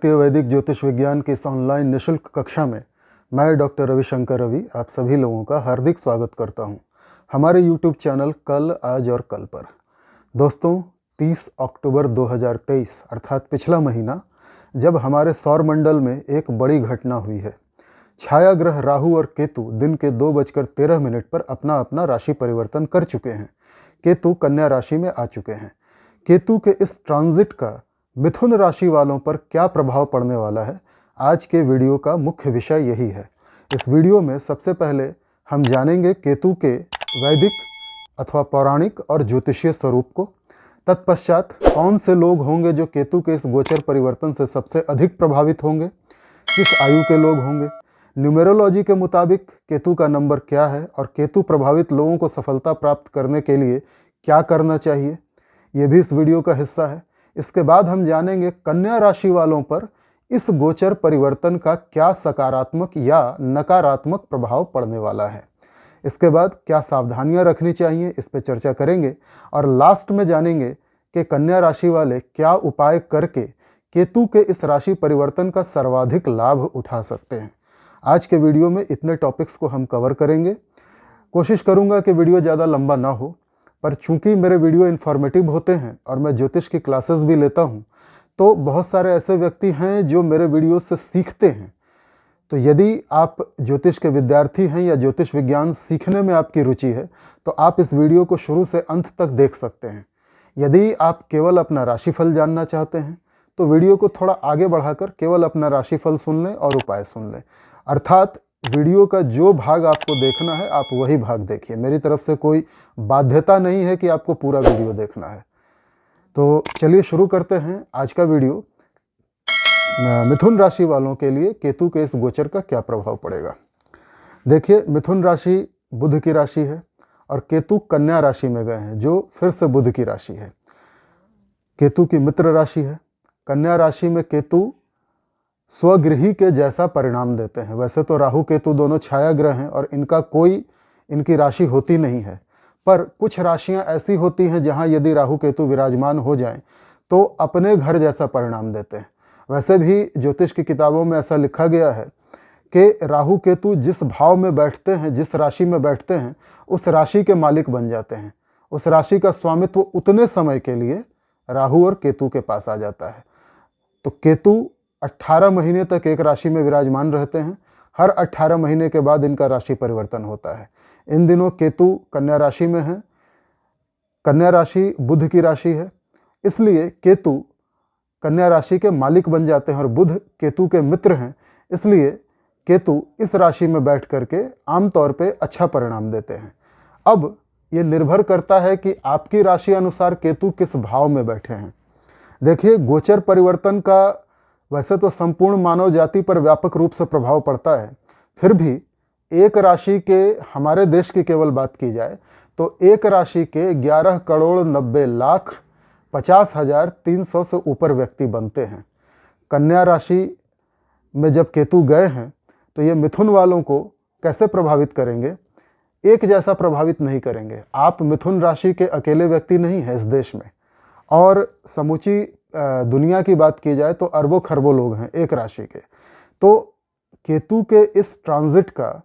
भारतीय वैदिक ज्योतिष विज्ञान की इस ऑनलाइन निःशुल्क कक्षा में मैं डॉक्टर रविशंकर रवि आप सभी लोगों का हार्दिक स्वागत करता हूं हमारे YouTube चैनल कल आज और कल पर। दोस्तों 30 अक्टूबर 2023 अर्थात पिछला महीना जब हमारे सौर मंडल में एक बड़ी घटना हुई है। छाया ग्रह राहु और केतु दिन के 2:13 पर अपना अपना राशि परिवर्तन कर चुके हैं। केतु कन्या राशि में आ चुके हैं। केतु के इस ट्रांजिट का मिथुन राशि वालों पर क्या प्रभाव पड़ने वाला है, आज के वीडियो का मुख्य विषय यही है। इस वीडियो में सबसे पहले हम जानेंगे केतु के वैदिक अथवा पौराणिक और ज्योतिषीय स्वरूप को। तत्पश्चात कौन से लोग होंगे जो केतु के इस गोचर परिवर्तन से सबसे अधिक प्रभावित होंगे, किस आयु के लोग होंगे, न्यूमेरोलॉजी के मुताबिक केतु का नंबर क्या है और केतु प्रभावित लोगों को सफलता प्राप्त करने के लिए क्या करना चाहिए, ये भी इस वीडियो का हिस्सा है। इसके बाद हम जानेंगे कन्या राशि वालों पर इस गोचर परिवर्तन का क्या सकारात्मक या नकारात्मक प्रभाव पड़ने वाला है। इसके बाद क्या सावधानियां रखनी चाहिए, इस पर चर्चा करेंगे और लास्ट में जानेंगे कि कन्या राशि वाले क्या उपाय करके केतु के इस राशि परिवर्तन का सर्वाधिक लाभ उठा सकते हैं। आज के वीडियो में इतने टॉपिक्स को हम कवर करेंगे। कोशिश करूंगा कि वीडियो ज़्यादा लंबा ना हो, पर चूंकि मेरे वीडियो इन्फॉर्मेटिव होते हैं और मैं ज्योतिष की क्लासेस भी लेता हूं, तो बहुत सारे ऐसे व्यक्ति हैं जो मेरे वीडियो से सीखते हैं। तो यदि आप ज्योतिष के विद्यार्थी हैं या ज्योतिष विज्ञान सीखने में आपकी रुचि है, तो आप इस वीडियो को शुरू से अंत तक देख सकते हैं। यदि आप केवल अपना राशिफल जानना चाहते हैं, तो वीडियो को थोड़ा आगे बढ़ाकर केवल अपना राशिफल सुन लें और उपाय सुन लें। अर्थात वीडियो का जो भाग आपको देखना है आप वही भाग देखिए। मेरी तरफ से कोई बाध्यता नहीं है कि आपको पूरा वीडियो देखना है। तो चलिए शुरू करते हैं आज का वीडियो। मिथुन राशि वालों के लिए केतु के इस गोचर का क्या प्रभाव पड़ेगा। देखिए, मिथुन राशि बुध की राशि है और केतु कन्या राशि में गए हैं, जो फिर से बुध की राशि है। केतु की मित्र राशि है। कन्या राशि में केतु स्वगृही के जैसा परिणाम देते हैं। वैसे तो राहु केतु दोनों छाया ग्रह हैं और इनकी राशि होती नहीं है, पर कुछ राशियां ऐसी होती हैं जहां यदि राहु केतु विराजमान हो जाएं तो अपने घर जैसा परिणाम देते हैं। वैसे भी ज्योतिष की किताबों में ऐसा लिखा गया है कि राहु केतु जिस भाव में बैठते हैं, जिस राशि में बैठते हैं, उस राशि के मालिक बन जाते हैं। उस राशि का स्वामित्व उतने समय के लिए राहु और केतु के पास आ जाता है। तो केतु 18 महीने तक एक राशि में विराजमान रहते हैं। हर 18 महीने के बाद इनका राशि परिवर्तन होता है। इन दिनों केतु कन्या राशि में है। कन्या राशि बुध की राशि है, इसलिए केतु कन्या राशि के मालिक बन जाते हैं और बुध केतु के मित्र हैं, इसलिए केतु इस राशि में बैठ करके आमतौर पे अच्छा परिणाम देते हैं। अब ये निर्भर करता है कि आपकी राशि अनुसार केतु किस भाव में बैठे हैं। देखिए, गोचर परिवर्तन का वैसे तो संपूर्ण मानव जाति पर व्यापक रूप से प्रभाव पड़ता है, फिर भी एक राशि के, हमारे देश की केवल बात की जाए तो एक राशि के 11,90,50,300 से ऊपर व्यक्ति बनते हैं। कन्या राशि में जब केतु गए हैं तो ये मिथुन वालों को कैसे प्रभावित करेंगे? एक जैसा प्रभावित नहीं करेंगे। आप मिथुन राशि के अकेले व्यक्ति नहीं हैं इस देश में, और समूची दुनिया की बात की जाए तो अरबों खरबों लोग हैं एक राशि के। तो केतु के इस ट्रांजिट का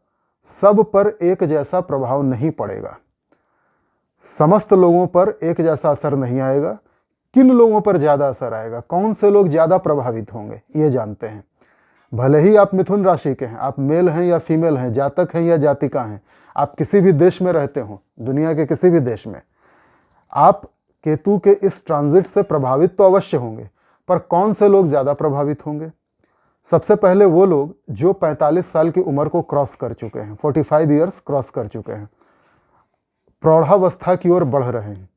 सब पर एक जैसा प्रभाव नहीं पड़ेगा। समस्त लोगों पर एक जैसा असर नहीं आएगा। किन लोगों पर ज़्यादा असर आएगा, कौन से लोग ज़्यादा प्रभावित होंगे, ये जानते हैं। भले ही आप मिथुन राशि के हैं, आप मेल हैं या फीमेल हैं, जातक हैं या जातिका हैं, आप किसी भी देश में रहते हो, दुनिया के किसी भी देश में, आप केतु के इस ट्रांजिट से प्रभावित तो अवश्य होंगे। पर कौन से लोग ज़्यादा प्रभावित होंगे? सबसे पहले वो लोग जो 45 साल की उम्र को क्रॉस कर चुके हैं, 45 ईयर्स क्रॉस कर चुके हैं, प्रौढ़ावस्था की ओर बढ़ रहे हैं,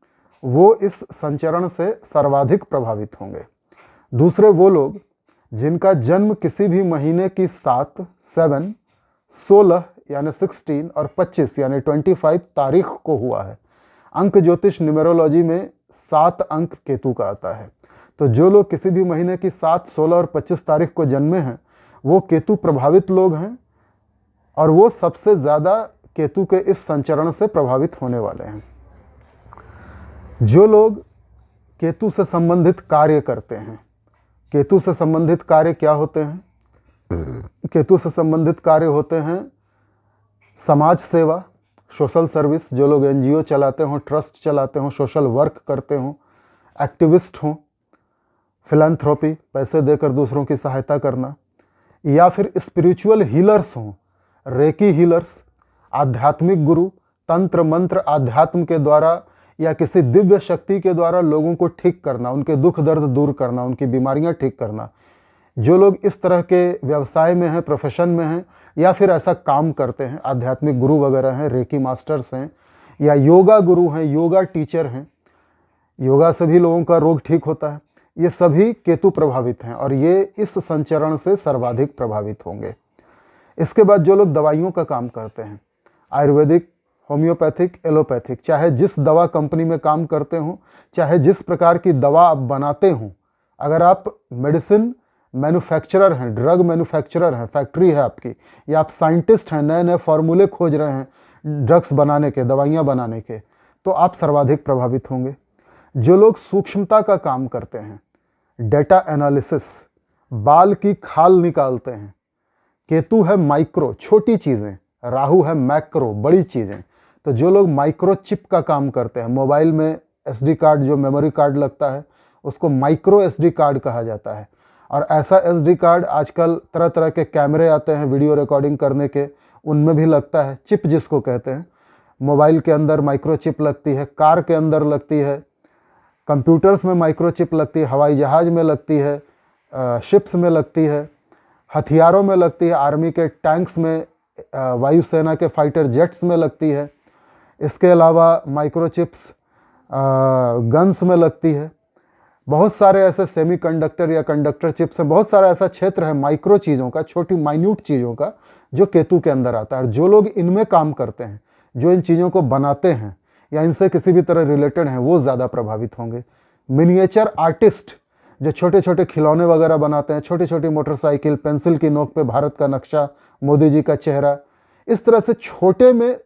वो इस संचरण से सर्वाधिक प्रभावित होंगे। दूसरे वो लोग जिनका जन्म किसी भी महीने की 7, 7, 16 यानी 16 और 25 यानी 25 तारीख को हुआ है। अंक ज्योतिष न्यूमेरोलॉजी में 7 अंक केतु का आता है। तो जो लोग किसी भी महीने की 7, 16 और 25 तारीख को जन्मे हैं, वो केतु प्रभावित लोग हैं और वो सबसे ज़्यादा केतु के इस संचरण से प्रभावित होने वाले हैं। जो लोग केतु से संबंधित कार्य करते हैं, केतु से संबंधित कार्य क्या होते हैं? केतु से संबंधित कार्य होते हैं समाज सेवा, सोशल सर्विस, जो लोग एनजीओ चलाते हों, ट्रस्ट चलाते हों, सोशल वर्क करते हों, एक्टिविस्ट हों, फिलैंथ्रोपी, पैसे देकर दूसरों की सहायता करना, या फिर स्पिरिचुअल हीलर्स हों, रेकी हीलर्स, आध्यात्मिक गुरु, तंत्र मंत्र आध्यात्म के द्वारा या किसी दिव्य शक्ति के द्वारा लोगों को ठीक करना, उनके दुख दर्द दूर करना, उनकी बीमारियां ठीक करना। जो लोग इस तरह के व्यवसाय में हैं, प्रोफेशन में हैं, या फिर ऐसा काम करते हैं, आध्यात्मिक गुरु वगैरह हैं, रेकी मास्टर्स हैं, या योगा गुरु हैं, योगा टीचर हैं, योगा से भी लोगों का रोग ठीक होता है, ये सभी केतु प्रभावित हैं और ये इस संचरण से सर्वाधिक प्रभावित होंगे। इसके बाद जो लोग दवाइयों का काम करते हैं, आयुर्वेदिक, होम्योपैथिक, एलोपैथिक, चाहे जिस दवा कंपनी में काम करते हों, चाहे जिस प्रकार की दवा आप बनाते हों, अगर आप मेडिसिन मैन्युफैक्चरर हैं, ड्रग मैन्युफैक्चरर हैं, फैक्ट्री है आपकी, या आप साइंटिस्ट हैं, नए नए फार्मूले खोज रहे हैं ड्रग्स बनाने के, दवाइयाँ बनाने के, तो आप सर्वाधिक प्रभावित होंगे। जो लोग सूक्ष्मता का काम करते हैं, डेटा एनालिसिस, बाल की खाल निकालते हैं, केतु है माइक्रो, छोटी चीज़ें, राहु है मैक्रो, बड़ी चीज़ें, तो जो लोग माइक्रो चिप का काम करते हैं, मोबाइल में एसडी कार्ड, जो मेमोरी कार्ड लगता है, उसको माइक्रो एसडी कार्ड कहा जाता है। और ऐसा एसडी कार्ड आजकल तरह तरह के कैमरे आते हैं वीडियो रिकॉर्डिंग करने के, उनमें भी लगता है, चिप जिसको कहते हैं। मोबाइल के अंदर माइक्रो चिप लगती है, कार के अंदर लगती है, कंप्यूटर्स में माइक्रो चिप लगती है, हवाई जहाज़ में लगती है, शिप्स में लगती है, हथियारों में लगती है, आर्मी के टैंक्स में, वायुसेना के फाइटर जेट्स में लगती है। इसके अलावा माइक्रो चिप्स गन्स में लगती है। बहुत सारे ऐसे सेमीकंडक्टर या कंडक्टर चिप्स हैं, बहुत सारा ऐसा क्षेत्र है माइक्रो चीज़ों का, छोटी माइन्यूट चीज़ों का, जो केतु के अंदर आता है। जो लोग इनमें काम करते हैं, जो इन चीज़ों को बनाते हैं या इनसे किसी भी तरह रिलेटेड हैं, वो ज़्यादा प्रभावित होंगे। मिनिएचर आर्टिस्ट, जो छोटे छोटे खिलौने वगैरह बनाते हैं, छोटी छोटी मोटरसाइकिल, पेंसिल की नोक पे भारत का नक्शा, मोदी जी का चेहरा, इस तरह से छोटे में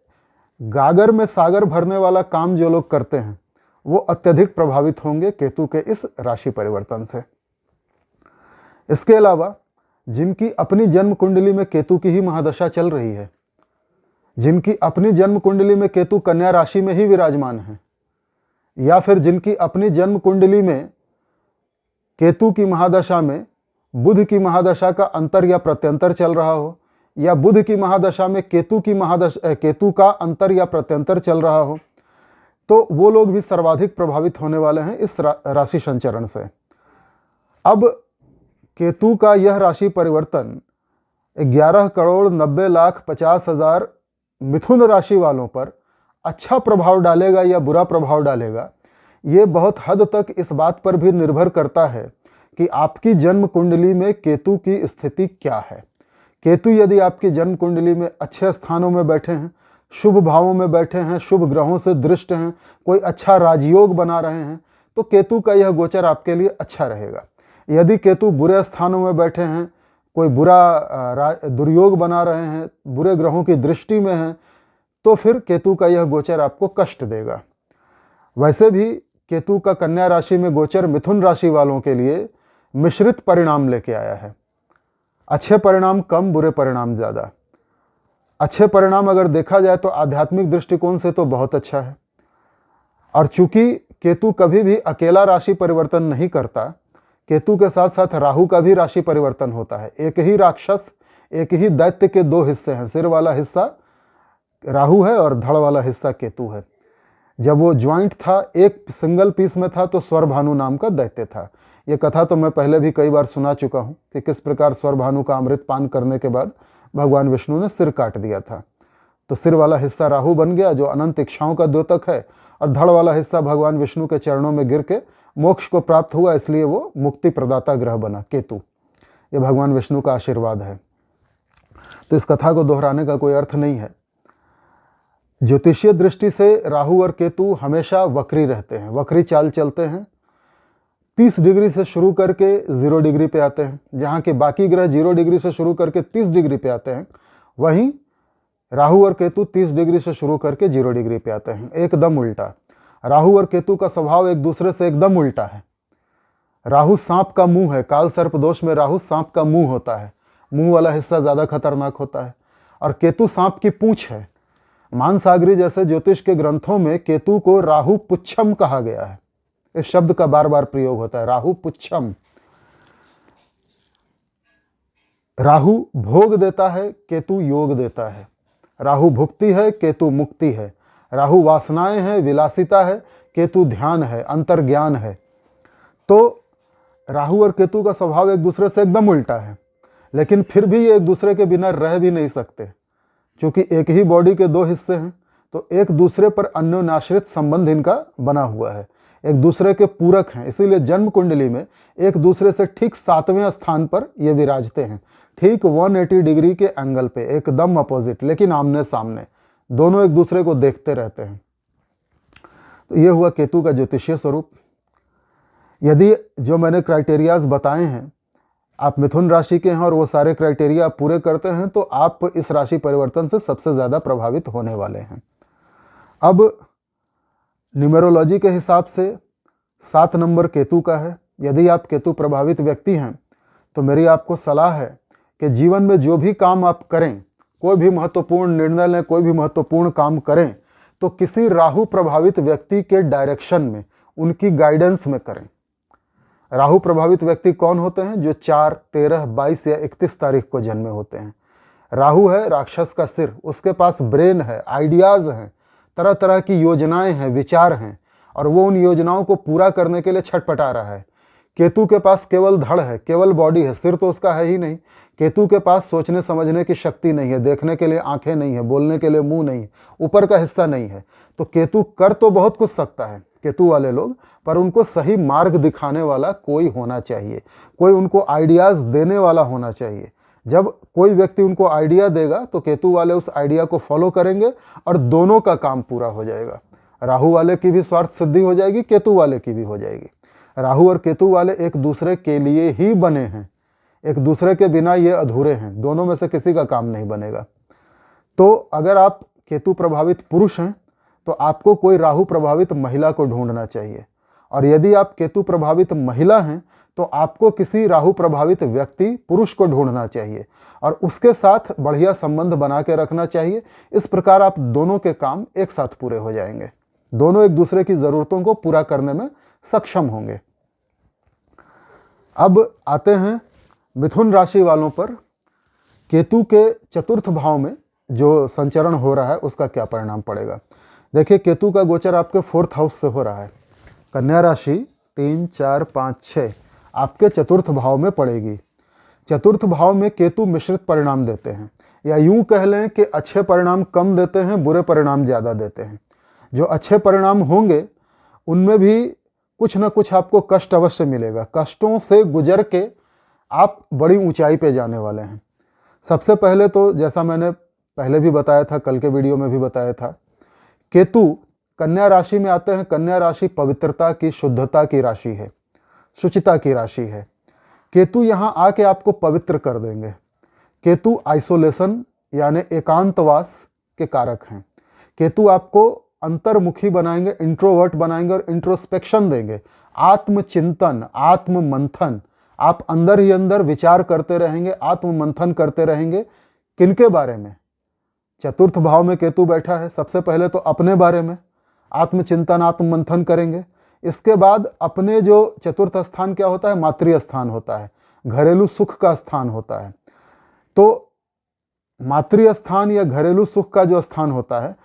गागर में सागर भरने वाला काम जो लोग करते हैं, वो अत्यधिक प्रभावित होंगे केतु के इस राशि परिवर्तन से। इसके अलावा जिनकी अपनी जन्म कुंडली में केतु की ही महादशा चल रही है, जिनकी अपनी जन्म कुंडली में केतु कन्या राशि में ही विराजमान है, या फिर जिनकी अपनी जन्म कुंडली में केतु की महादशा में बुध की महादशा का अंतर या प्रत्यंतर चल रहा हो, या बुध की महादशा में केतु का अंतर या प्रत्यंतर चल रहा हो, तो वो लोग भी सर्वाधिक प्रभावित होने वाले हैं इस राशि संचरण से। अब केतु का यह राशि परिवर्तन 11,90,50,000 मिथुन राशि वालों पर अच्छा प्रभाव डालेगा या बुरा प्रभाव डालेगा, ये बहुत हद तक इस बात पर भी निर्भर करता है कि आपकी जन्म कुंडली में केतु की स्थिति क्या है। केतु यदि आपकी जन्म कुंडली में अच्छे स्थानों में बैठे हैं, शुभ भावों में बैठे हैं, शुभ ग्रहों से दृष्ट हैं, कोई अच्छा राजयोग बना रहे हैं, तो केतु का यह गोचर आपके लिए अच्छा रहेगा। यदि केतु बुरे स्थानों में बैठे हैं, कोई बुरा दुर्योग बना रहे हैं, बुरे ग्रहों की दृष्टि में हैं, तो फिर केतु का यह गोचर आपको कष्ट देगा। वैसे भी केतु का कन्या राशि में गोचर मिथुन राशि वालों के लिए मिश्रित परिणाम लेके आया है। अच्छे परिणाम कम, बुरे परिणाम ज़्यादा। अच्छे परिणाम अगर देखा जाए तो आध्यात्मिक दृष्टिकोण से तो बहुत अच्छा है, और चूंकि केतु कभी भी अकेला राशि परिवर्तन नहीं करता, केतु के साथ साथ राहु का भी राशि परिवर्तन होता है। एक ही राक्षस, एक ही दैत्य के दो हिस्से हैं, सिर वाला हिस्सा राहु है और धड़ वाला हिस्सा केतु है। जब वो ज्वाइंट था, एक सिंगल पीस में था, तो स्वरभानु नाम का दैत्य था। ये कथा तो मैं पहले भी कई बार सुना चुका हूँ कि किस प्रकार स्वरभानु का अमृत पान करने के बाद भगवान विष्णु ने सिर काट दिया था। तो सिर वाला हिस्सा राहु बन गया, जो अनंत इच्छाओं का द्योतक है, और धड़ वाला हिस्सा भगवान विष्णु के चरणों में गिर के मोक्ष को प्राप्त हुआ, इसलिए वो मुक्ति प्रदाता ग्रह बना केतु। ये भगवान विष्णु का आशीर्वाद है। तो इस कथा को दोहराने का कोई अर्थ नहीं है। ज्योतिषीय दृष्टि से राहु और केतु हमेशा वक्री रहते हैं, वक्री चाल चलते हैं। 30 डिग्री से शुरू करके 0 डिग्री पे आते हैं। जहाँ के बाकी ग्रह 0 डिग्री से शुरू करके 30 डिग्री पे आते हैं, वहीं राहु और केतु 30 डिग्री से शुरू करके 0 डिग्री पे आते हैं, एकदम उल्टा। राहु और केतु का स्वभाव एक दूसरे से एकदम उल्टा है। राहु सांप का मुंह है, काल सर्प दोष में राहु सांप का मुंह होता है, मुंह वाला हिस्सा ज़्यादा खतरनाक होता है। और केतु सांप की पूंछ है। मानसागरी जैसे ज्योतिष के ग्रंथों में केतु को राहु पुच्छम कहा गया है। इस शब्द का बार बार प्रयोग होता है, राहु पुच्छम। राहु भोग देता है, केतु योग देता है। राहु भुक्ति है, केतु मुक्ति है। राहु वासनाएं है, विलासिता है, केतु ध्यान है, अंतर्ज्ञान है। तो राहु और केतु का स्वभाव एक दूसरे से एकदम उल्टा है, लेकिन फिर भी ये एक दूसरे के बिना रह भी नहीं सकते, क्योंकि एक ही बॉडी के दो हिस्से हैं। तो एक दूसरे पर अन्योन्याश्रित संबंध इनका बना हुआ है, एक दूसरे के पूरक हैं। इसीलिए जन्म कुंडली में एक दूसरे से ठीक 7वें स्थान पर ये विराजते हैं, ठीक 180 डिग्री के एंगल पे, एकदम अपोजिट, लेकिन आमने सामने, दोनों एक दूसरे को देखते रहते हैं। तो ये हुआ केतु का ज्योतिषीय स्वरूप। यदि जो मैंने क्राइटेरियाज बताए हैं आप मिथुन राशि के हैं और वो सारे क्राइटेरिया आप पूरे करते हैं, तो आप इस राशि परिवर्तन से सबसे ज़्यादा प्रभावित होने वाले हैं। अब न्यूमेरोलॉजी के हिसाब से 7 नंबर केतु का है। यदि आप केतु प्रभावित व्यक्ति हैं तो मेरी आपको सलाह है कि जीवन में जो भी काम आप करें, कोई भी महत्वपूर्ण निर्णय लें, कोई भी महत्वपूर्ण काम करें, तो किसी राहु प्रभावित व्यक्ति के डायरेक्शन में, उनकी गाइडेंस में करें। राहु प्रभावित व्यक्ति कौन होते हैं? जो 4, 13, 22 या 31 तारीख को जन्मे होते हैं। राहु है राक्षस का सिर, उसके पास ब्रेन है, आइडियाज़ हैं, तरह तरह की योजनाएं हैं, विचार हैं, और वो उन योजनाओं को पूरा करने के लिए छटपटा रहा है। केतु के पास केवल धड़ है, केवल बॉडी है, सिर तो उसका है ही नहीं। केतु के पास सोचने समझने की शक्ति नहीं है, देखने के लिए आंखें नहीं है, बोलने के लिए मुंह नहीं है, ऊपर का हिस्सा नहीं है। तो केतु कर तो बहुत कुछ सकता है केतु वाले लोग, पर उनको सही मार्ग दिखाने वाला कोई होना चाहिए, कोई उनको आइडियाज़ देने वाला होना चाहिए। जब कोई व्यक्ति उनको आइडिया देगा तो केतु वाले उस आइडिया को फॉलो करेंगे और दोनों का काम पूरा हो जाएगा। राहु वाले की भी स्वार्थ सिद्धि हो जाएगी, केतु वाले की भी हो जाएगी। राहु और केतु वाले एक दूसरे के लिए ही बने हैं, एक दूसरे के बिना ये अधूरे हैं, दोनों में से किसी का काम नहीं बनेगा। तो अगर आप केतु प्रभावित पुरुष हैं तो आपको कोई राहु प्रभावित महिला को ढूंढना चाहिए, और यदि आप केतु प्रभावित महिला हैं तो आपको किसी राहु प्रभावित व्यक्ति पुरुष को ढूंढना चाहिए और उसके साथ बढ़िया संबंध बना के रखना चाहिए। इस प्रकार आप दोनों के काम एक साथ पूरे हो जाएंगे, दोनों एक दूसरे की ज़रूरतों को पूरा करने में सक्षम होंगे। अब आते हैं मिथुन राशि वालों पर। केतु के चतुर्थ भाव में जो संचरण हो रहा है उसका क्या परिणाम पड़ेगा। देखिए, केतु का गोचर आपके 4th हाउस से हो रहा है। कन्या राशि 3, 4, 5, 6 आपके चतुर्थ भाव में पड़ेगी। चतुर्थ भाव में केतु मिश्रित परिणाम देते हैं, या यूं कह लें कि अच्छे परिणाम कम देते हैं, बुरे परिणाम ज़्यादा देते हैं। जो अच्छे परिणाम होंगे उनमें भी कुछ ना कुछ आपको कष्ट अवश्य मिलेगा। कष्टों से गुजर के आप बड़ी ऊंचाई पे जाने वाले हैं। सबसे पहले तो जैसा मैंने पहले भी बताया था, कल के वीडियो में भी बताया था, केतु कन्या राशि में आते हैं। कन्या राशि पवित्रता की, शुद्धता की राशि है, शुचिता की राशि है। केतु यहाँ आके आपको पवित्र कर देंगे। केतु आइसोलेशन यानी एकांतवास के कारक हैं। केतु आपको अंतर्मुखी बनाएंगे, इंट्रोवर्ट बनाएंगे और इंट्रोस्पेक्शन देंगे, आत्मचिंतन, आत्ममंथन। आप अंदर ही अंदर विचार करते रहेंगे, आत्ममंथन करते रहेंगे। किनके बारे में? चतुर्थ भाव में केतु बैठा है, सबसे पहले तो अपने बारे में आत्मचिंतन, आत्ममंथन करेंगे। इसके बाद अपने जो चतुर्थ स्थान क्या होता है? मातृ स्थान होता है, घरेलू सुख का स्थान होता है। तो मातृ स्थान या घरेलू सुख का जो स्थान होता है,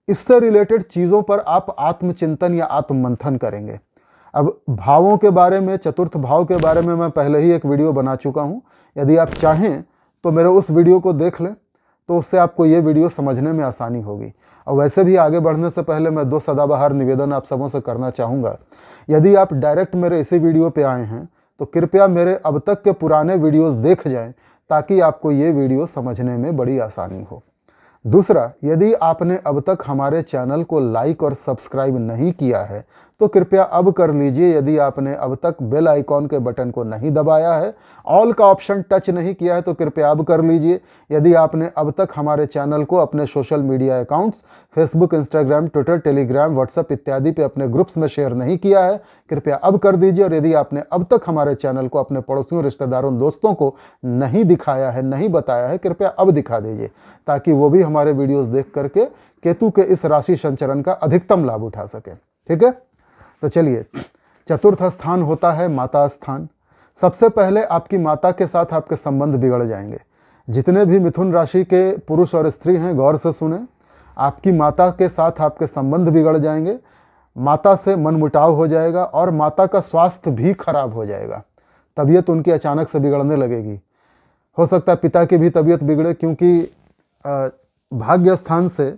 इससे रिलेटेड चीज़ों पर आप आत्मचिंतन या आत्ममंथन करेंगे। अब भावों के बारे में, चतुर्थ भाव के बारे में मैं पहले ही एक वीडियो बना चुका हूँ। यदि आप चाहें तो मेरे उस वीडियो को देख लें, तो उससे आपको ये वीडियो समझने में आसानी होगी। और वैसे भी आगे बढ़ने से पहले मैं 2 सदाबहार निवेदन आप सबों से करना चाहूँगा। यदि आप डायरेक्ट मेरे इसी वीडियो पे आए हैं तो कृपया मेरे अब तक के पुराने वीडियोस देख जाएं, ताकि आपको ये वीडियो समझने में बड़ी आसानी हो। दूसरा, यदि आपने अब तक हमारे चैनल को लाइक और सब्सक्राइब नहीं किया है तो कृपया अब कर लीजिए। यदि आपने अब तक बेल आइकॉन के बटन को नहीं दबाया है, ऑल का ऑप्शन टच नहीं किया है तो कृपया अब कर लीजिए। यदि आपने अब तक हमारे चैनल को अपने social media accounts Facebook, Instagram, Twitter, Telegram, WhatsApp इत्यादि पे अपने ग्रुप्स में शेयर नहीं किया है, कृपया अब कर दीजिए। और यदि आपने अब तक हमारे चैनल को अपने पड़ोसियों, रिश्तेदारों, दोस्तों को नहीं दिखाया है, नहीं बताया है, कृपया अब दिखा दीजिए, ताकि वो भी हमारे वीडियोस देख करके केतु के इस राशि संचरण का अधिकतम लाभ उठा सके। ठीक है, तो चलिए, चतुर्थ स्थान होता है माता स्थान। सबसे पहले आपकी माता के साथ आपके संबंध बिगड़ जाएंगे। जितने भी मिथुन राशि के पुरुष और स्त्री हैं, गौर से सुने, आपकी माता के साथ आपके संबंध बिगड़ जाएंगे, माता से मनमुटाव हो जाएगा और माता का स्वास्थ्य भी खराब हो जाएगा। तबीयत उनकी अचानक से बिगड़ने लगेगी। हो सकता है पिता की भी तबीयत बिगड़े, क्योंकि भाग्य स्थान से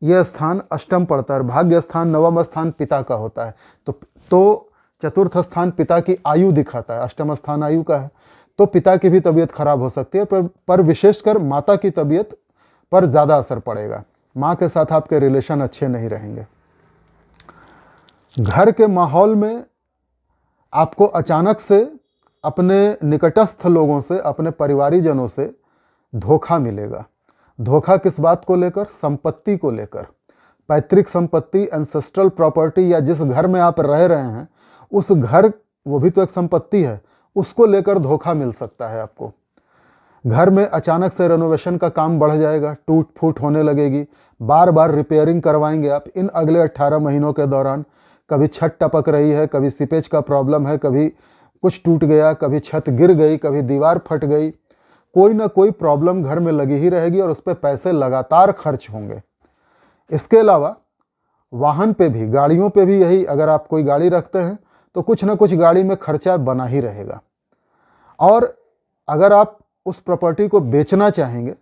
यह स्थान अष्टम पड़ता है और भाग्य स्थान, नवम स्थान पिता का होता है। तो चतुर्थ स्थान पिता की आयु दिखाता है, अष्टम स्थान आयु का है, तो पिता की भी तबीयत खराब हो सकती है, पर विशेषकर माता की तबीयत पर ज़्यादा असर पड़ेगा। माँ के साथ आपके रिलेशन अच्छे नहीं रहेंगे। घर के माहौल में आपको अचानक से अपने निकटस्थ लोगों से, अपने परिवारीजनों से धोखा मिलेगा। धोखा किस बात को लेकर? संपत्ति को लेकर। पैतृक संपत्ति, एंसेस्ट्रल प्रॉपर्टी, या जिस घर में आप रह रहे हैं उस घर, वो भी तो एक संपत्ति है, उसको लेकर धोखा मिल सकता है आपको। घर में अचानक से रेनोवेशन का काम बढ़ जाएगा, टूट फूट होने लगेगी, बार बार रिपेयरिंग करवाएंगे आप इन अगले 18 महीनों के दौरान। कभी छत टपक रही है, कभी सीपेज का प्रॉब्लम है, कभी कुछ टूट गया, कभी छत गिर गई, कभी दीवार फट गई, कोई ना कोई प्रॉब्लम घर में लगी ही रहेगी और उस पर पैसे लगातार खर्च होंगे। इसके अलावा वाहन पे भी, गाड़ियों पे भी यही, अगर आप कोई गाड़ी रखते हैं तो कुछ ना कुछ गाड़ी में खर्चा बना ही रहेगा। और अगर आप उस प्रॉपर्टी को बेचना चाहेंगे,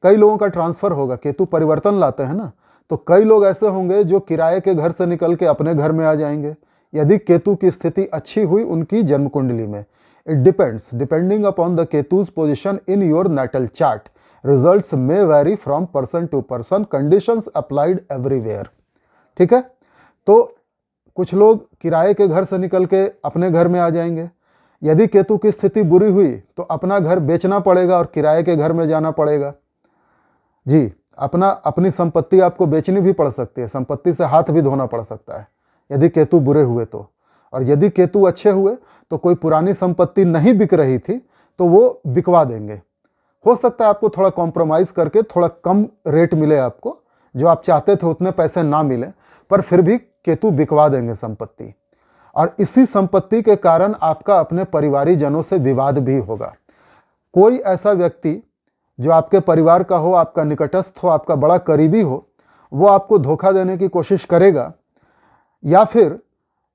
कई लोगों का ट्रांसफ़र होगा, केतु परिवर्तन लाते हैं ना, तो कई लोग ऐसे होंगे जो किराए के घर से निकल के अपने घर में आ जाएंगे, यदि केतु की स्थिति अच्छी हुई उनकी जन्म कुंडली में। It depends, depending upon the Ketu's position in your natal chart, results may vary from person to person, conditions applied everywhere. ठीक है, तो कुछ लोग किराए के घर से निकल के अपने घर में आ जाएंगे। यदि केतु की स्थिति बुरी हुई तो अपना घर बेचना पड़ेगा और किराए के घर में जाना पड़ेगा। जी, अपनी संपत्ति आपको बेचनी भी पड़ सकती है, संपत्ति से हाथ भी धोना पड़ सकता है यदि केतु बुरे हुए तो। और यदि केतु अच्छे हुए तो कोई पुरानी संपत्ति नहीं बिक रही थी तो वो बिकवा देंगे। हो सकता है आपको थोड़ा कॉम्प्रोमाइज़ करके थोड़ा कम रेट मिले, आपको जो आप चाहते थे उतने पैसे ना मिले, पर फिर भी केतु बिकवा देंगे संपत्ति। और इसी संपत्ति के कारण आपका अपने परिवारीजनों से विवाद भी होगा। कोई ऐसा व्यक्ति जो आपके परिवार का हो, आपका निकटस्थ हो, आपका बड़ा करीबी हो, वो आपको धोखा देने की कोशिश करेगा। या फिर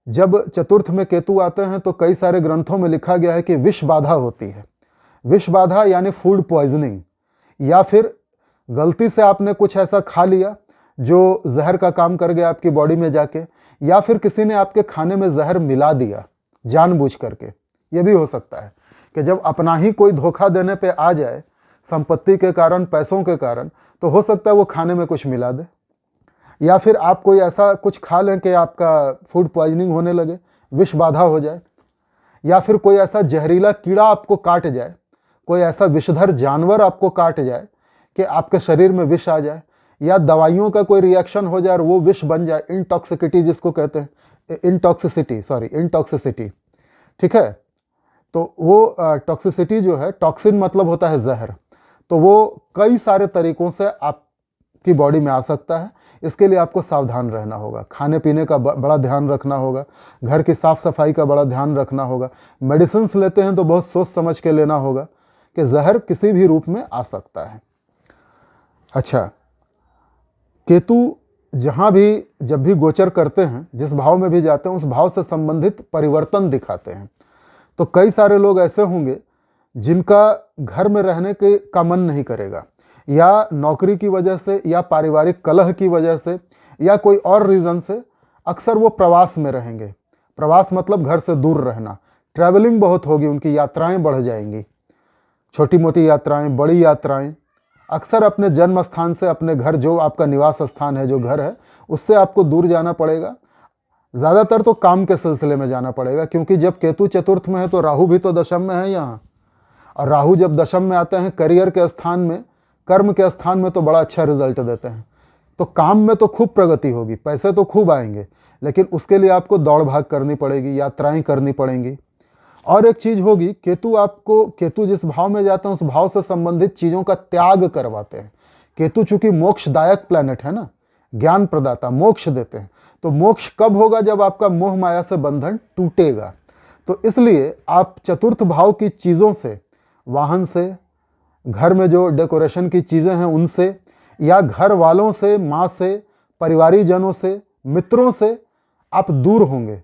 जब चतुर्थ में केतु आते हैं तो कई सारे ग्रंथों में लिखा गया है कि विष बाधा होती है। विष बाधा यानी फूड पॉइजनिंग, या फिर गलती से आपने कुछ ऐसा खा लिया जो जहर का काम कर गया आपकी बॉडी में जाके, या फिर किसी ने आपके खाने में जहर मिला दिया जानबूझ करके। ये भी हो सकता है कि जब अपना ही कोई धोखा देने पे आ जाए संपत्ति के कारण, पैसों के कारण, तो हो सकता है वो खाने में कुछ मिला दे, या फिर आप कोई ऐसा कुछ खा लें कि आपका फूड पॉइजनिंग होने लगे, विष बाधा हो जाए, या फिर कोई ऐसा जहरीला कीड़ा आपको काट जाए, कोई ऐसा विषधर जानवर आपको काट जाए कि आपके शरीर में विष आ जाए, या दवाइयों का कोई रिएक्शन हो जाए और वो विष बन जाए, इंटॉक्सिसिटी जिसको कहते हैं, इंटॉक्सिसिटी। ठीक है, तो वो टॉक्सिसिटी जो है, टॉक्सिन मतलब होता है जहर, तो वो कई सारे तरीकों से आपकी बॉडी में आ सकता है। इसके लिए आपको सावधान रहना होगा, खाने पीने का बड़ा ध्यान रखना होगा, घर की साफ सफाई का बड़ा ध्यान रखना होगा। मेडिसिन्स लेते हैं तो बहुत सोच समझ के लेना होगा कि जहर किसी भी रूप में आ सकता है। अच्छा, केतु जहाँ भी, जब भी गोचर करते हैं, जिस भाव में भी जाते हैं, उस भाव से संबंधित परिवर्तन दिखाते हैं। तो कई सारे लोग ऐसे होंगे जिनका घर में रहने का मन नहीं करेगा, या नौकरी की वजह से, या पारिवारिक कलह की वजह से, या कोई और रीज़न से अक्सर वो प्रवास में रहेंगे। प्रवास मतलब घर से दूर रहना, ट्रैवलिंग बहुत होगी, उनकी यात्राएं बढ़ जाएंगी, छोटी मोटी यात्राएं, बड़ी यात्राएं, अक्सर अपने जन्म स्थान से, अपने घर जो आपका निवास स्थान है, जो घर है, उससे आपको दूर जाना पड़ेगा। ज़्यादातर तो काम के सिलसिले में जाना पड़ेगा, क्योंकि जब केतु चतुर्थ में है तो राहु भी तो दशम में है यहाँ, और राहु जब दशम में आते हैं करियर के स्थान में, कर्म के स्थान में, तो बड़ा अच्छा रिजल्ट देते हैं। तो काम में तो खूब प्रगति होगी, पैसे तो खूब आएंगे, लेकिन उसके लिए आपको दौड़ भाग करनी पड़ेगी, यात्राएं करनी पड़ेंगी। और एक चीज़ होगी, केतु जिस भाव में जाते हैं उस भाव से संबंधित चीज़ों का त्याग करवाते हैं। केतु चूंकि मोक्षदायक प्लैनेट है ना, ज्ञान प्रदाता, मोक्ष देते हैं। तो मोक्ष कब होगा? जब आपका मोह माया से बंधन टूटेगा। तो इसलिए आप चतुर्थ भाव की चीज़ों से, वाहन से, घर में जो डेकोरेशन की चीज़ें हैं उनसे, या घर वालों से, माँ से, परिवारीजनों से, मित्रों से आप दूर होंगे।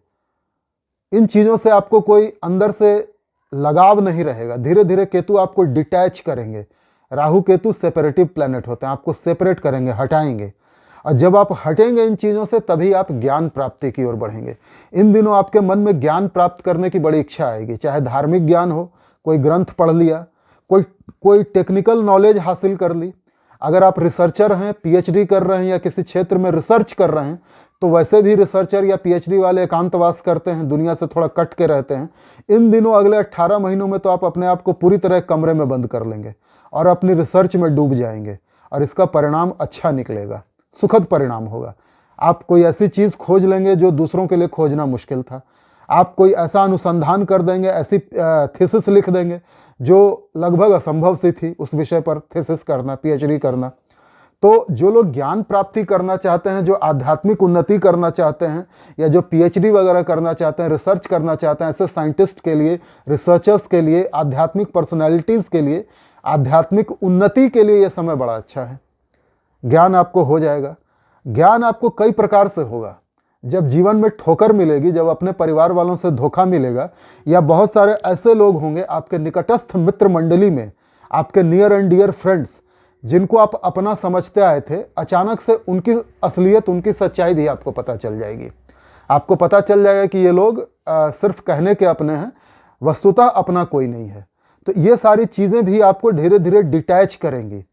इन चीज़ों से आपको कोई अंदर से लगाव नहीं रहेगा। धीरे धीरे केतु आपको डिटैच करेंगे। राहु केतु सेपरेटिव प्लैनेट होते हैं, आपको सेपरेट करेंगे, हटाएंगे। और जब आप हटेंगे इन चीज़ों से, तभी आप ज्ञान प्राप्ति की ओर बढ़ेंगे। इन दिनों आपके मन में ज्ञान प्राप्त करने की बड़ी इच्छा आएगी, चाहे धार्मिक ज्ञान हो, कोई ग्रंथ पढ़ लिया, कोई टेक्निकल नॉलेज हासिल कर ली। अगर आप रिसर्चर हैं, पीएचडी कर रहे हैं या किसी क्षेत्र में रिसर्च कर रहे हैं, तो वैसे भी रिसर्चर या पीएचडी वाले एकांतवास करते हैं, दुनिया से थोड़ा कट के रहते हैं। इन दिनों अगले 18 महीनों में तो आप अपने आप को पूरी तरह कमरे में बंद कर लेंगे और अपनी रिसर्च में डूब जाएंगे, और इसका परिणाम अच्छा निकलेगा, सुखद परिणाम होगा। आप कोई ऐसी चीज़ खोज लेंगे जो दूसरों के लिए खोजना मुश्किल था। आप कोई ऐसा अनुसंधान कर देंगे, ऐसी थीसिस लिख देंगे जो लगभग असंभव सी थी, उस विषय पर थीसिस करना, पीएचडी करना। तो जो लोग ज्ञान प्राप्ति करना चाहते हैं, जो आध्यात्मिक उन्नति करना चाहते हैं, या जो पीएचडी वगैरह करना चाहते हैं, रिसर्च करना चाहते हैं, ऐसे साइंटिस्ट के लिए, रिसर्चर्स के लिए, आध्यात्मिक पर्सनैलिटीज़ के लिए, आध्यात्मिक उन्नति के लिए यह समय बड़ा अच्छा है। ज्ञान आपको हो जाएगा। ज्ञान आपको कई प्रकार से होगा। जब जीवन में ठोकर मिलेगी, जब अपने परिवार वालों से धोखा मिलेगा, या बहुत सारे ऐसे लोग होंगे आपके निकटस्थ मित्र मंडली में, आपके नियर एंड डियर फ्रेंड्स, जिनको आप अपना समझते आए थे, अचानक से उनकी असलियत, उनकी सच्चाई भी आपको पता चल जाएगी। आपको पता चल जाएगा कि ये लोग सिर्फ कहने के अपने हैं, वस्तुतः अपना कोई नहीं है। तो ये सारी चीज़ें भी आपको धीरे धीरे डिटैच करेंगी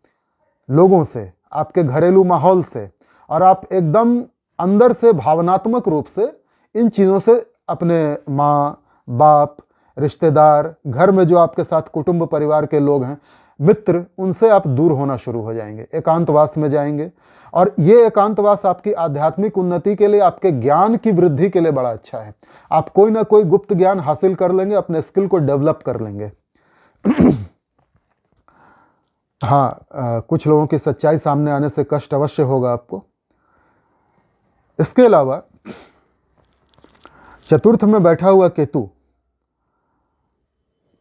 लोगों से, आपके घरेलू माहौल से, और आप एकदम अंदर से भावनात्मक रूप से इन चीज़ों से, अपने माँ बाप, रिश्तेदार, घर में जो आपके साथ कुटुंब परिवार के लोग हैं, मित्र, उनसे आप दूर होना शुरू हो जाएंगे, एकांतवास में जाएंगे। और ये एकांतवास आपकी आध्यात्मिक उन्नति के लिए, आपके ज्ञान की वृद्धि के लिए बड़ा अच्छा है। आप कोई ना कोई गुप्त ज्ञान हासिल कर लेंगे, अपने स्किल को डेवलप कर लेंगे। हाँ, कुछ लोगों की सच्चाई सामने आने से कष्ट अवश्य होगा आपको। इसके अलावा चतुर्थ में बैठा हुआ केतु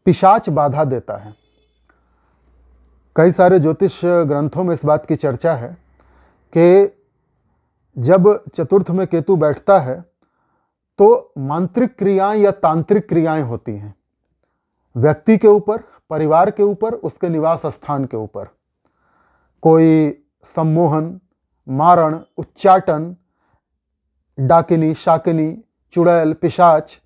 पिशाच बाधा देता है। कई सारे ज्योतिष ग्रंथों में इस बात की चर्चा है कि जब चतुर्थ में केतु बैठता है तो मांत्रिक क्रियाएं या तांत्रिक क्रियाएं होती हैं, व्यक्ति के ऊपर, परिवार के ऊपर, उसके निवास स्थान के ऊपर। कोई सम्मोहन, मारण, उच्चाटन, डाकिनी, शाकिनी, चुड़ैल, पिशाच,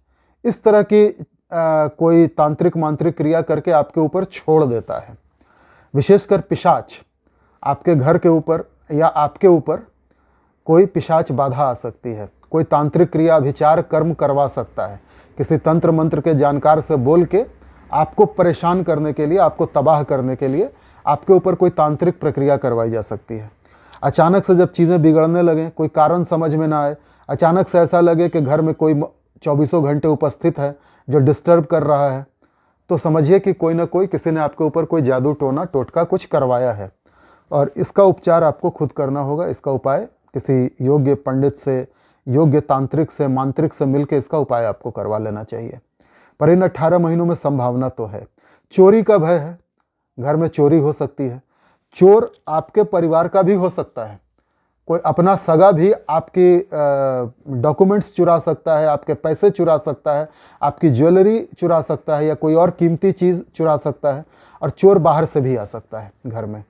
इस तरह की कोई तांत्रिक मांत्रिक क्रिया करके आपके ऊपर छोड़ देता है। विशेषकर पिशाच आपके घर के ऊपर या आपके ऊपर कोई पिशाच बाधा आ सकती है। कोई तांत्रिक क्रिया, विचार, कर्म करवा सकता है, किसी तंत्र मंत्र के जानकार से बोल के आपको परेशान करने के लिए, आपको तबाह करने के लिए आपके ऊपर कोई तांत्रिक प्रक्रिया करवाई जा सकती है। अचानक से जब चीज़ें बिगड़ने लगें, कोई कारण समझ में ना आए, अचानक से ऐसा लगे कि घर में कोई 24 घंटे उपस्थित है जो डिस्टर्ब कर रहा है, तो समझिए कि कोई ना कोई, किसी ने आपके ऊपर कोई जादू टोना टोटका कुछ करवाया है, और इसका उपचार आपको खुद करना होगा। इसका उपाय किसी योग्य पंडित से, योग्य तांत्रिक से, मांत्रिक से मिलकर इसका उपाय आपको करवा लेना चाहिए। पर इन 18 महीनों में संभावना तो है। चोरी का भय है, घर में चोरी हो सकती है। चोर आपके परिवार का भी हो सकता है, कोई अपना सगा भी आपके डॉक्यूमेंट्स चुरा सकता है, आपके पैसे चुरा सकता है, आपकी ज्वेलरी चुरा सकता है, या कोई और कीमती चीज़ चुरा सकता है। और चोर बाहर से भी आ सकता है घर में।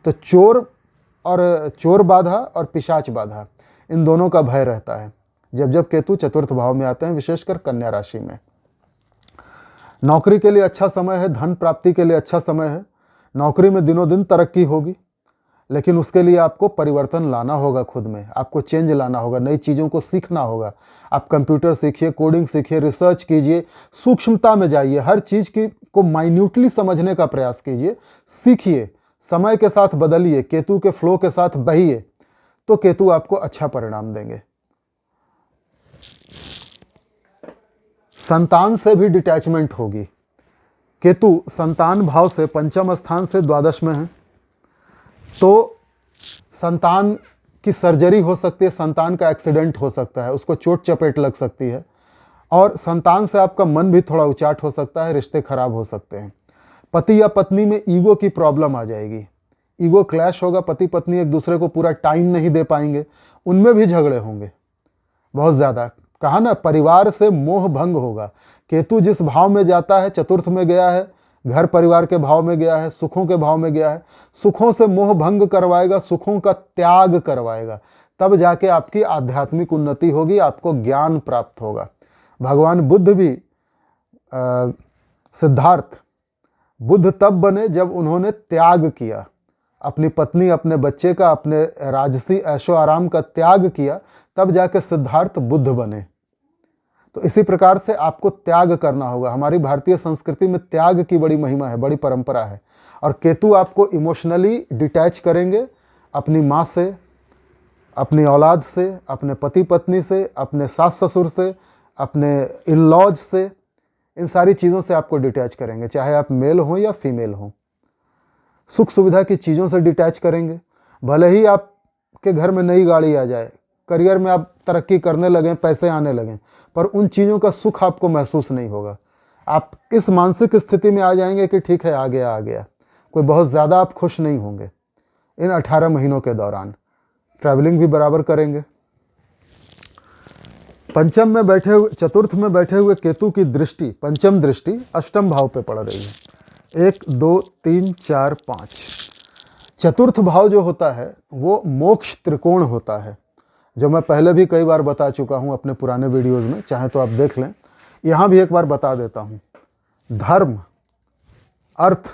तो चोर बाधा और पिशाच बाधा, इन दोनों का भय रहता है जब जब केतु चतुर्थ भाव में आते हैं, विशेषकर कन्या राशि में। नौकरी के लिए अच्छा समय है, धन प्राप्ति के लिए अच्छा समय है। नौकरी में दिनों दिन तरक्की होगी, लेकिन उसके लिए आपको परिवर्तन लाना होगा, खुद में आपको चेंज लाना होगा, नई चीज़ों को सीखना होगा। आप कंप्यूटर सीखिए, कोडिंग सीखिए, रिसर्च कीजिए, सूक्ष्मता में जाइए, हर चीज़ की को माइन्यूटली समझने का प्रयास कीजिए, सीखिए, समय के साथ बदलिए, केतु के फ्लो के साथ बहिए, तो केतु आपको अच्छा परिणाम देंगे। संतान से भी डिटैचमेंट होगी। केतु संतान भाव से पंचम स्थान से द्वादश में है, तो संतान की सर्जरी हो सकती है, संतान का एक्सीडेंट हो सकता है, उसको चोट चपेट लग सकती है, और संतान से आपका मन भी थोड़ा उचाट हो सकता है, रिश्ते खराब हो सकते हैं। पति या पत्नी में ईगो की प्रॉब्लम आ जाएगी, ईगो क्लैश होगा, पति पत्नी एक दूसरे को पूरा टाइम नहीं दे पाएंगे, उनमें भी झगड़े होंगे बहुत ज़्यादा। कहा ना, परिवार से मोह भंग होगा। केतु जिस भाव में जाता है, चतुर्थ में गया है, घर परिवार के भाव में गया है, सुखों के भाव में गया है, सुखों से मोह भंग करवाएगा, सुखों का त्याग करवाएगा, तब जाके आपकी आध्यात्मिक उन्नति होगी, आपको ज्ञान प्राप्त होगा। भगवान बुद्ध भी सिद्धार्थ बुद्ध तब बने जब उन्होंने त्याग किया, अपनी पत्नी, अपने बच्चे का, अपने राजसी ऐशो आराम का त्याग किया, तब जाके सिद्धार्थ बुद्ध बने। तो इसी प्रकार से आपको त्याग करना होगा। हमारी भारतीय संस्कृति में त्याग की बड़ी महिमा है, बड़ी परंपरा है। और केतु आपको इमोशनली डिटैच करेंगे अपनी माँ से, अपनी औलाद से, अपने पति पत्नी से, अपने सास ससुर से, अपने इन लॉज से, इन सारी चीज़ों से आपको डिटैच करेंगे, चाहे आप मेल हों या फीमेल हों। सुख सुविधा की चीज़ों से डिटैच करेंगे। भले ही आपके घर में नई गाड़ी आ जाए, करियर में आप तरक्की करने लगें, पैसे आने लगें, पर उन चीज़ों का सुख आपको महसूस नहीं होगा। आप इस मानसिक स्थिति में आ जाएंगे कि ठीक है, आ गया आ गया, कोई बहुत ज़्यादा आप खुश नहीं होंगे। इन 18 महीनों के दौरान ट्रैवलिंग भी बराबर करेंगे। पंचम में बैठे हुए, चतुर्थ में बैठे हुए केतु की दृष्टि, पंचम दृष्टि अष्टम भाव पे पड़ रही है। 1 2 3 4 5। चतुर्थ भाव जो होता है वो मोक्ष त्रिकोण होता है, जो मैं पहले भी कई बार बता चुका हूं अपने पुराने वीडियोज़ में, चाहे तो आप देख लें, यहाँ भी एक बार बता देता हूं। धर्म, अर्थ,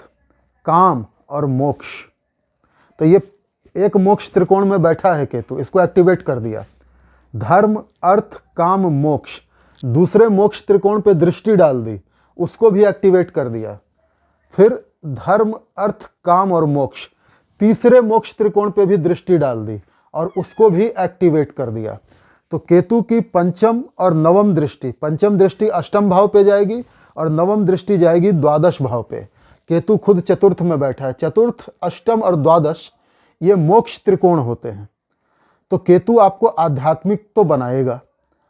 काम और मोक्ष, तो ये एक मोक्ष त्रिकोण में बैठा है केतु, इसको एक्टिवेट कर दिया। धर्म, अर्थ, काम, मोक्ष, दूसरे मोक्ष त्रिकोण पे दृष्टि डाल दी, उसको भी एक्टिवेट कर दिया। फिर धर्म, अर्थ, काम और मोक्ष, तीसरे मोक्ष त्रिकोण पे भी दृष्टि डाल दी और उसको भी एक्टिवेट कर दिया। तो केतु की पंचम और नवम दृष्टि, पंचम दृष्टि अष्टम भाव पे जाएगी और नवम दृष्टि जाएगी द्वादश भाव पे। केतु खुद चतुर्थ में बैठा है। चतुर्थ, अष्टम और द्वादश ये मोक्ष त्रिकोण होते हैं। तो केतु आपको आध्यात्मिक तो बनाएगा,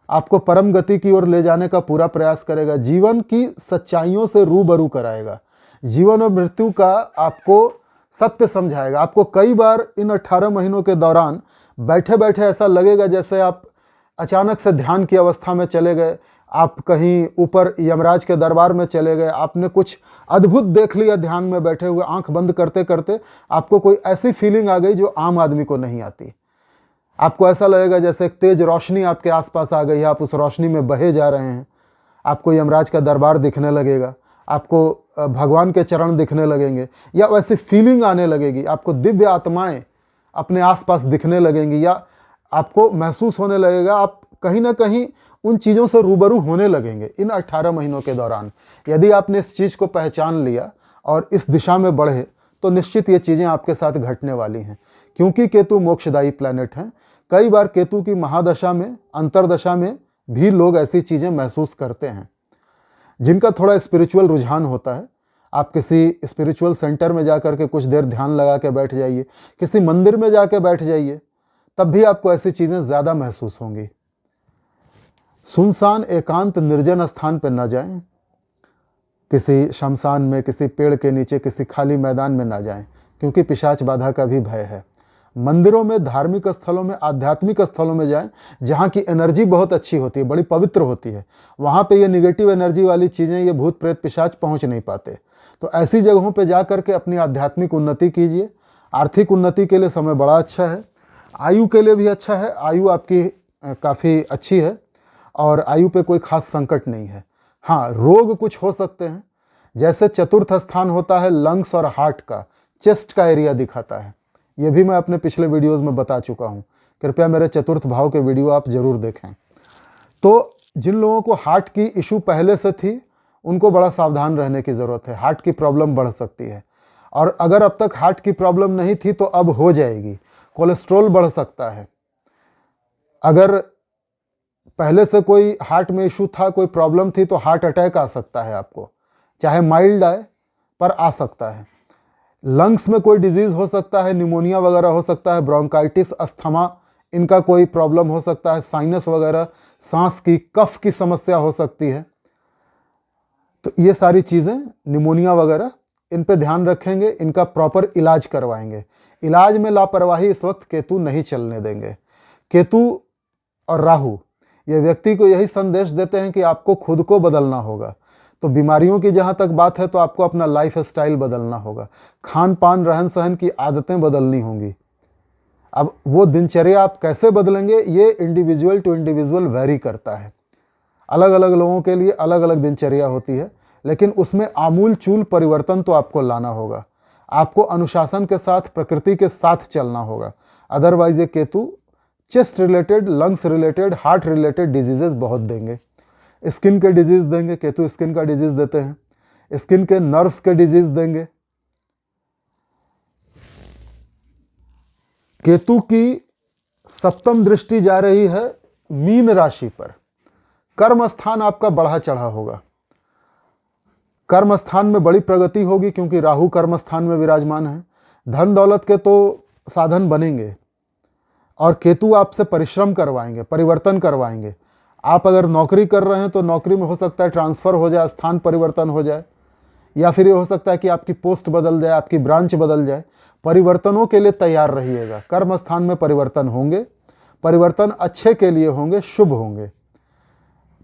आपको परम गति की ओर ले जाने का पूरा प्रयास करेगा, जीवन की सच्चाइयों से रूबरू कराएगा, जीवन और मृत्यु का आपको सत्य समझाएगा। आपको कई बार इन 18 महीनों के दौरान बैठे बैठे ऐसा लगेगा जैसे आप अचानक से ध्यान की अवस्था में चले गए, आप कहीं ऊपर यमराज के दरबार में चले गए, आपने कुछ अद्भुत देख लिया ध्यान में बैठे हुए, आंख बंद करते करते आपको कोई ऐसी फीलिंग आ गई जो आम आदमी को नहीं आती। आपको ऐसा लगेगा जैसे एक तेज रोशनी आपके आसपास आ गई है, आप उस रोशनी में बहे जा रहे हैं। आपको यमराज का दरबार दिखने लगेगा, आपको भगवान के चरण दिखने लगेंगे, या वैसी फीलिंग आने लगेगी, आपको दिव्य आत्माएं अपने आसपास दिखने लगेंगी, या आपको महसूस होने लगेगा आप कहीं ना कहीं उन चीज़ों से रूबरू होने लगेंगे इन 18 महीनों के दौरान। यदि आपने इस चीज़ को पहचान लिया और इस दिशा में बढ़े तो निश्चित ये चीज़ें आपके साथ घटने वाली हैं, क्योंकि केतु मोक्षदायी प्लैनेट हैं। कई बार केतु की महादशा में, अंतरदशा में भी लोग ऐसी चीज़ें महसूस करते हैं। जिनका थोड़ा स्पिरिचुअल रुझान होता है, आप किसी स्पिरिचुअल सेंटर में जाकर के कुछ देर ध्यान लगा के बैठ जाइए, किसी मंदिर में जाके बैठ जाइए, तब भी आपको ऐसी चीज़ें ज़्यादा महसूस होंगी। सुनसान एकांत निर्जन स्थान पर न जाएं, किसी शमशान में, किसी पेड़ के नीचे, किसी खाली मैदान में ना जाएं, क्योंकि पिशाच बाधा का भी भय है। मंदिरों में, धार्मिक स्थलों में, आध्यात्मिक स्थलों में जाएं, जहाँ की एनर्जी बहुत अच्छी होती है, बड़ी पवित्र होती है। वहाँ पे ये निगेटिव एनर्जी वाली चीज़ें, ये भूत प्रेत पिशाच पहुँच नहीं पाते। तो ऐसी जगहों पे जा कर के अपनी आध्यात्मिक उन्नति कीजिए। आर्थिक उन्नति के लिए समय बड़ा अच्छा है, आयु के लिए भी अच्छा है, आयु आपकी काफ़ी अच्छी है और आयु पे कोई खास संकट नहीं है। हाँ, रोग कुछ हो सकते हैं, जैसे चतुर्थ स्थान होता है लंग्स और हार्ट का, चेस्ट का एरिया दिखाता है, ये भी मैं अपने पिछले वीडियोज़ में बता चुका हूँ। कृपया मेरे चतुर्थ भाव के वीडियो आप ज़रूर देखें। तो जिन लोगों को हार्ट की इशू पहले से थी उनको बड़ा सावधान रहने की ज़रूरत है। हार्ट की प्रॉब्लम बढ़ सकती है, और अगर अब तक हार्ट की प्रॉब्लम नहीं थी तो अब हो जाएगी। कोलेस्ट्रॉल बढ़ सकता है। अगर पहले से कोई हार्ट में इशू था, कोई प्रॉब्लम थी, तो हार्ट अटैक आ सकता है आपको, चाहे माइल्ड आए पर आ सकता है। लंग्स में कोई डिजीज़ हो सकता है, निमोनिया वगैरह हो सकता है, ब्रोंकाइटिस, अस्थमा, इनका कोई प्रॉब्लम हो सकता है, साइनस वगैरह, सांस की, कफ की समस्या हो सकती है। तो ये सारी चीज़ें, निमोनिया वगैरह, इन पे ध्यान रखेंगे, इनका प्रॉपर इलाज करवाएंगे। इलाज में लापरवाही इस वक्त केतु नहीं चलने देंगे। केतु और राहु ये व्यक्ति को यही संदेश देते हैं कि आपको खुद को बदलना होगा। तो बीमारियों की जहाँ तक बात है तो आपको अपना लाइफ स्टाइल बदलना होगा, खान पान, रहन सहन की आदतें बदलनी होंगी। अब वो दिनचर्या आप कैसे बदलेंगे ये इंडिविजुअल टू इंडिविजुअल वैरी करता है। अलग अलग लोगों के लिए अलग अलग दिनचर्या होती है, लेकिन उसमें आमूल चूल परिवर्तन तो आपको लाना होगा। आपको अनुशासन के साथ, प्रकृति के साथ चलना होगा। अदरवाइज ये Ketu chest related, lungs related, heart related diseases बहुत देंगे। स्किन के डिजीज देंगे, केतु स्किन का डिजीज देते हैं। स्किन के नर्व्स के डिजीज देंगे। केतु की सप्तम दृष्टि जा रही है मीन राशि पर। कर्म स्थान आपका बढ़ा चढ़ा होगा। कर्म स्थान में बड़ी प्रगति होगी क्योंकि राहु कर्म स्थान में विराजमान है। धन दौलत के तो साधन बनेंगे, और केतु आपसे परिश्रम करवाएंगे, परिवर्तन करवाएंगे। आप अगर नौकरी कर रहे हैं तो नौकरी में हो सकता है ट्रांसफ़र हो जाए, स्थान परिवर्तन हो जाए, या फिर ये हो सकता है कि आपकी पोस्ट बदल जाए, आपकी ब्रांच बदल जाए। परिवर्तनों के लिए तैयार रहिएगा। कर्म स्थान में परिवर्तन होंगे, परिवर्तन अच्छे के लिए होंगे, शुभ होंगे।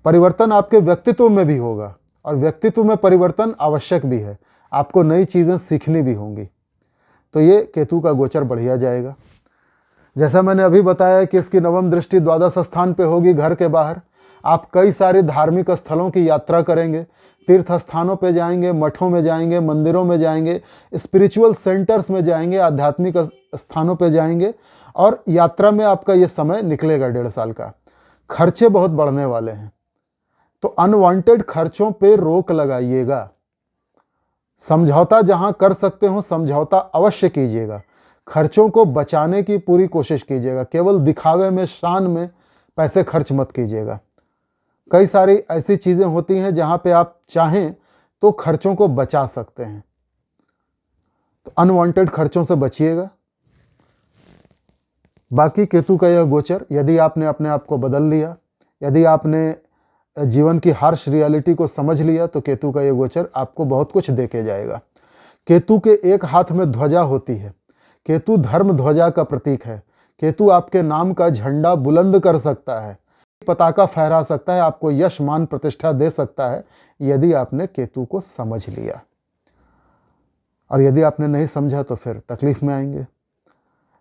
परिवर्तन आपके व्यक्तित्व में भी होगा, और व्यक्तित्व में परिवर्तन आवश्यक भी है। आपको नई चीज़ें सीखनी भी होंगी। तो ये केतु का गोचर बढ़िया जाएगा। जैसा मैंने अभी बताया कि इसकी नवम दृष्टि द्वादश स्थान पे होगी, घर के बाहर। आप कई सारे धार्मिक स्थलों की यात्रा करेंगे, तीर्थ स्थानों पे जाएंगे, मठों में जाएंगे, मंदिरों में जाएंगे, स्पिरिचुअल सेंटर्स में जाएंगे, आध्यात्मिक स्थानों पे जाएंगे, और यात्रा में आपका ये समय निकलेगा 1.5 साल का। खर्चे बहुत बढ़ने वाले हैं, तो अनवांटेड खर्चों पे रोक लगाइएगा। समझौता जहां कर सकते हो समझौता अवश्य कीजिएगा। खर्चों को बचाने की पूरी कोशिश कीजिएगा। केवल दिखावे में, शान में पैसे खर्च मत कीजिएगा। कई सारी ऐसी चीज़ें होती हैं जहां पे आप चाहें तो खर्चों को बचा सकते हैं। तो अनवांटेड खर्चों से बचिएगा। बाकी केतु का यह गोचर, यदि आपने अपने आप को बदल लिया, यदि आपने जीवन की हार्श रियलिटी को समझ लिया, तो केतु का यह गोचर आपको बहुत कुछ दे के जाएगा। केतु के एक हाथ में ध्वजा होती है। केतु धर्म ध्वजा का प्रतीक है। केतु आपके नाम का झंडा बुलंद कर सकता है, पताका फहरा सकता है, आपको यश, मान, प्रतिष्ठा दे सकता है, यदि आपने केतु को समझ लिया। और यदि आपने नहीं समझा तो फिर तकलीफ में आएंगे।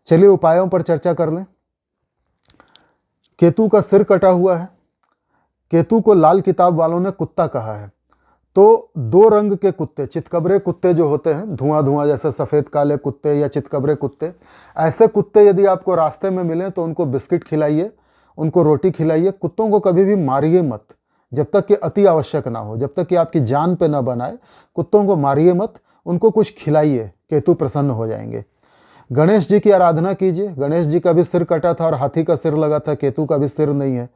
चलिए उपायों पर चर्चा कर लें। केतु का सिर कटा हुआ है। केतु को लाल किताब वालों ने कुत्ता कहा है। तो 2 रंग के कुत्ते, चितकबरे कुत्ते जो होते हैं, धुआं धुआं जैसे सफ़ेद काले कुत्ते या चितकबरे कुत्ते, ऐसे कुत्ते यदि आपको रास्ते में मिलें तो उनको बिस्किट खिलाइए, उनको रोटी खिलाइए। कुत्तों को कभी भी मारिए मत, जब तक कि अति आवश्यक ना हो, जब तक कि आपकी जान पे ना बनाए। कुत्तों को मारिए मत, उनको कुछ खिलाइए, केतु प्रसन्न हो जाएंगे। गणेश जी की आराधना कीजिए। गणेश जी का भी सिर कटा था और हाथी का सिर लगा था, केतु का भी सिर नहीं है।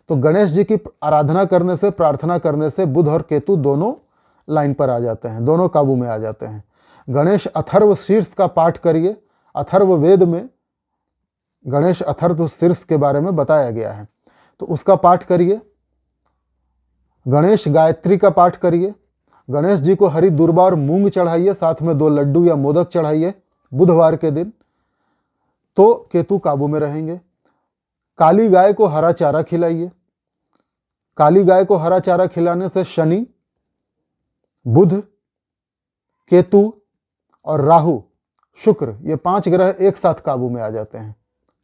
तो गणेश जी की आराधना करने से, प्रार्थना करने से बुध और केतु दोनों लाइन पर आ जाते हैं, दोनों काबू में आ जाते हैं। गणेश अथर्व शीर्ष का पाठ करिए। अथर्व वेद में गणेश अथर्व शीर्ष के बारे में बताया गया है, तो उसका पाठ करिए। गणेश गायत्री का पाठ करिए। गणेश जी को हरी दुर्बा और मूंग चढ़ाइए, साथ में 2 लड्डू या मोदक चढ़ाइए बुधवार के दिन, तो केतु काबू में रहेंगे। काली गाय को हरा चारा खिलाइए। काली गाय को हरा चारा खिलाने से शनि, बुध, केतु और राहु, शुक्र, ये 5 ग्रह एक साथ काबू में आ जाते हैं,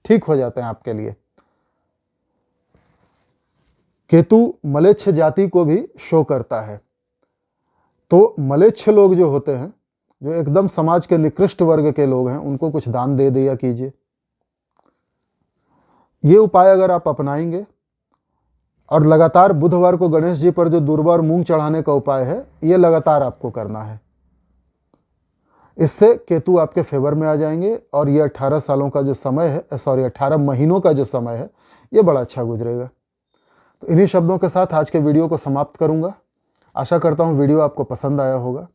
ठीक हो जाते हैं आपके लिए। केतु मलेच्छ जाति को भी शो करता है। तो मलेच्छ लोग जो होते हैं जो एकदम समाज के निकृष्ट वर्ग के लोग हैं उनको कुछ दान दे दिया कीजिए। ये उपाय अगर आप अपनाएंगे और लगातार बुधवार को गणेश जी पर जो दूर्वा और मूंग चढ़ाने का उपाय है ये लगातार आपको करना है, इससे केतु आपके फेवर में आ जाएंगे और ये 18 सालों का जो समय है, 18 महीनों का जो समय है ये बड़ा अच्छा गुजरेगा। तो इन्हीं शब्दों के साथ आज के वीडियो को समाप्त करूंगा। आशा करता हूं वीडियो आपको पसंद आया होगा।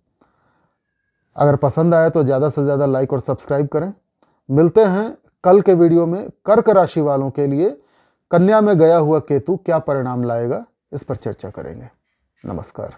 अगर पसंद आया तो ज़्यादा से ज़्यादा लाइक और सब्सक्राइब करें। मिलते हैं कल के वीडियो में। कर्क राशि वालों के लिए कन्या में गया हुआ केतु क्या परिणाम लाएगा, इस पर चर्चा करेंगे। नमस्कार।